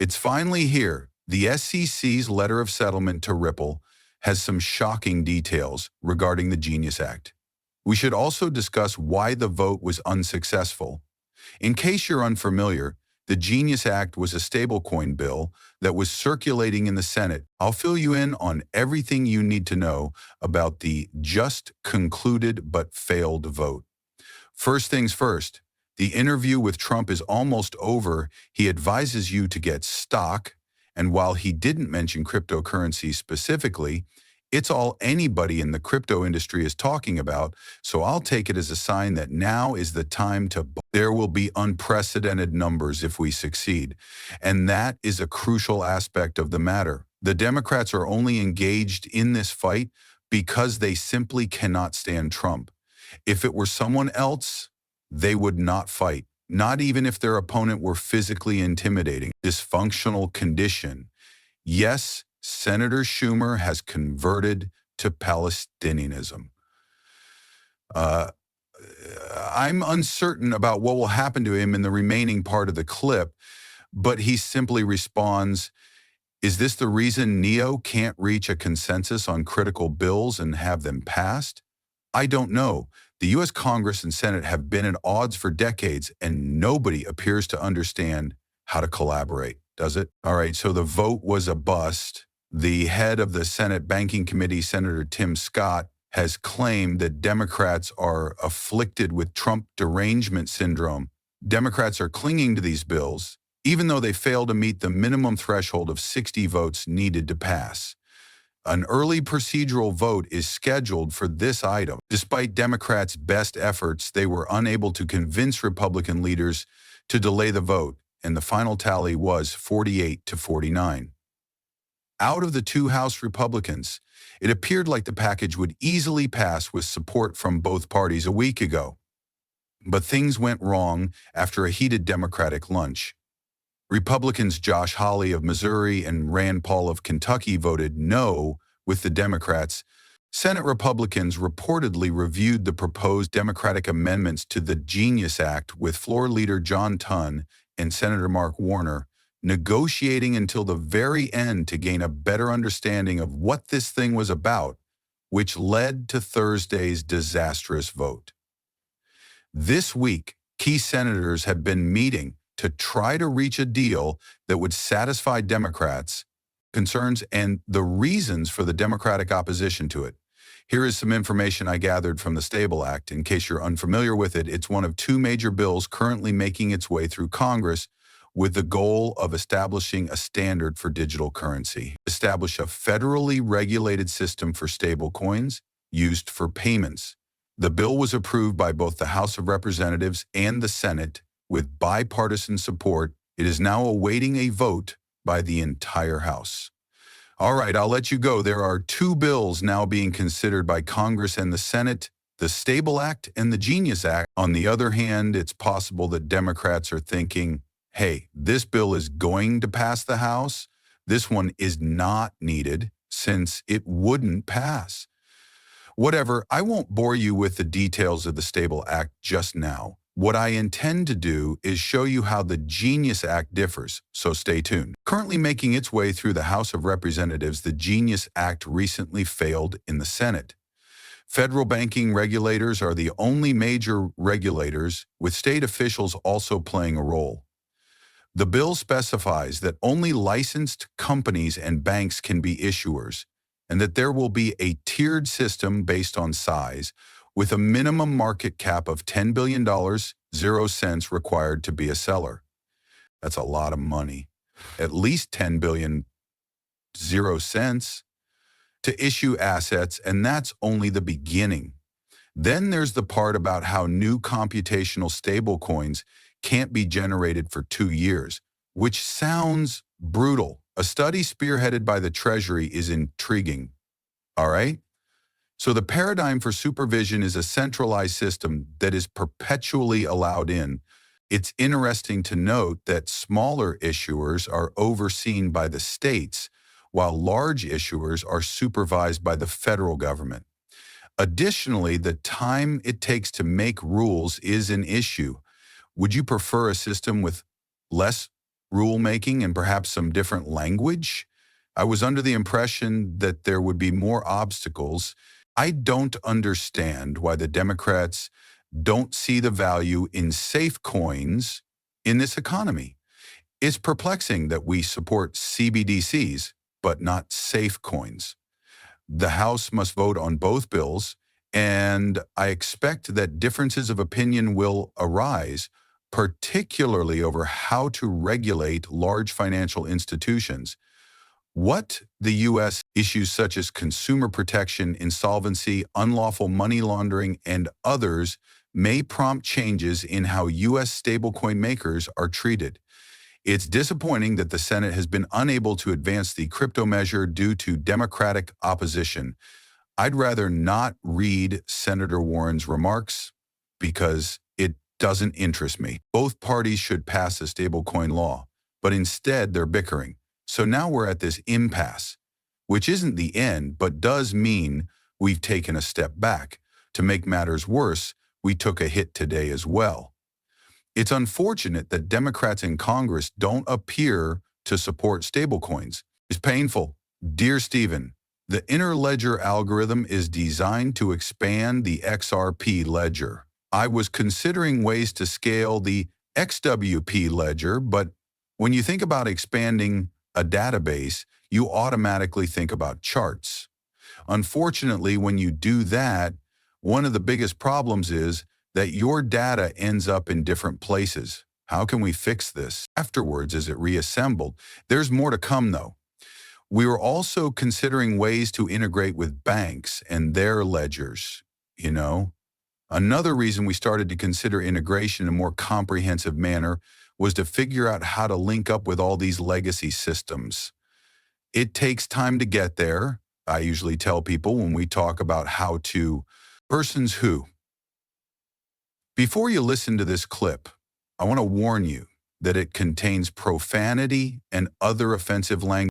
It's finally here. The SEC's letter of settlement to Ripple has some shocking details regarding the Genius Act. We should also discuss why the vote was unsuccessful. In case you're unfamiliar, the Genius Act was a stablecoin bill that was circulating in the Senate. I'll fill you in on everything you need to know about the just concluded but failed vote. First things first, the interview with Trump is almost over. He advises you to get stock, and while he didn't mention cryptocurrencies specifically, it's all anybody in the crypto industry is talking about, so I'll take it as a sign that now is the time to buy. There will be unprecedented numbers if we succeed, and that is a crucial aspect of the matter. The Democrats are only engaged in this fight because they simply cannot stand Trump. If it were someone else, they would not fight, not even if their opponent were physically intimidating. Dysfunctional condition. Yes, Senator Schumer has converted to Palestinianism. I'm uncertain about what will happen to him in the remaining part of the clip, but he simply responds, "Is this the reason NEO can't reach a consensus on critical bills and have them passed? I don't know. The U.S. Congress and Senate have been at odds for decades, and nobody appears to understand how to collaborate, does it?" All right, so the vote was a bust. The head of the Senate Banking Committee, Senator Tim Scott, has claimed that Democrats are afflicted with Trump derangement syndrome. Democrats are clinging to these bills, even though they fail to meet the minimum threshold of 60 votes needed to pass. An early procedural vote is scheduled for this item. Despite Democrats' best efforts, they were unable to convince Republican leaders to delay the vote, and the final tally was 48 to 49. Out of the two House Republicans, it appeared like the package would easily pass with support from both parties a week ago. But things went wrong after a heated Democratic lunch. Republicans Josh Hawley of Missouri and Rand Paul of Kentucky voted no with the Democrats. Senate Republicans reportedly reviewed the proposed Democratic amendments to the Genius Act with floor leader John Tunn and Senator Mark Warner, negotiating until the very end to gain a better understanding of what this thing was about, which led to Thursday's disastrous vote. This week, key senators have been meeting to try to reach a deal that would satisfy Democrats' concerns and the reasons for the Democratic opposition to it. Here is some information I gathered from the Stable Act. In case you're unfamiliar with it, it's one of two major bills currently making its way through Congress with the goal of establishing a standard for digital currency. Establish a federally regulated system for stablecoins used for payments. The bill was approved by both the House of Representatives and the Senate with bipartisan support. It is now awaiting a vote by the entire House. All right, I'll let you go. There are two bills now being considered by Congress and the Senate, the Stable Act and the Genius Act. On the other hand, it's possible that Democrats are thinking, hey, this bill is going to pass the House. This one is not needed since it wouldn't pass. Whatever, I won't bore you with the details of the Stable Act just now. What I intend to do is show you how the Genius Act differs, so stay tuned. Currently making its way through the House of Representatives, the Genius Act recently failed in the Senate. Federal banking regulators are the only major regulators, with state officials also playing a role. The bill specifies that only licensed companies and banks can be issuers, and that there will be a tiered system based on size, with a minimum market cap of $10 billion, 0 cents required to be a seller. That's a lot of money. At least $10 billion, 0 cents to issue assets, and that's only the beginning. Then there's the part about how new computational stablecoins can't be generated for 2 years, which sounds brutal. A study spearheaded by the Treasury is intriguing. All right? So the paradigm for supervision is a centralized system that is perpetually allowed in. It's interesting to note that smaller issuers are overseen by the states, while large issuers are supervised by the federal government. Additionally, the time it takes to make rules is an issue. Would you prefer a system with less rulemaking and perhaps some different language. I was under the impression that there would be more obstacles. I don't understand why the Democrats don't see the value in safe coins in this economy. It's perplexing that we support CBDCs, but not safe coins. The House must vote on both bills, and I expect that differences of opinion will arise, particularly over how to regulate large financial institutions. What the U.S. issues such as consumer protection, insolvency, unlawful money laundering, and others may prompt changes in how U.S. stablecoin makers are treated. It's disappointing that the Senate has been unable to advance the crypto measure due to Democratic opposition. I'd rather not read Senator Warren's remarks because it doesn't interest me. Both parties should pass a stablecoin law, but instead they're bickering. So now we're at this impasse, which isn't the end, but does mean we've taken a step back. To make matters worse, we took a hit today as well. It's unfortunate that Democrats in Congress don't appear to support stablecoins. It's painful. Dear Stephen, the interledger algorithm is designed to expand the XRP ledger. I was considering ways to scale the XWP ledger, but when you think about expanding a database, you automatically think about charts. Unfortunately, when you do that, one of the biggest problems is that your data ends up in different places. How can we fix this? Afterwards, is it reassembled? There's more to come, though. We were also considering ways to integrate with banks and their ledgers, Another reason we started to consider integration in a more comprehensive manner was to figure out how to link up with all these legacy systems. It takes time to get there. I usually tell people when we talk about how to persons who. Before you listen to this clip, I want to warn you that it contains profanity and other offensive language.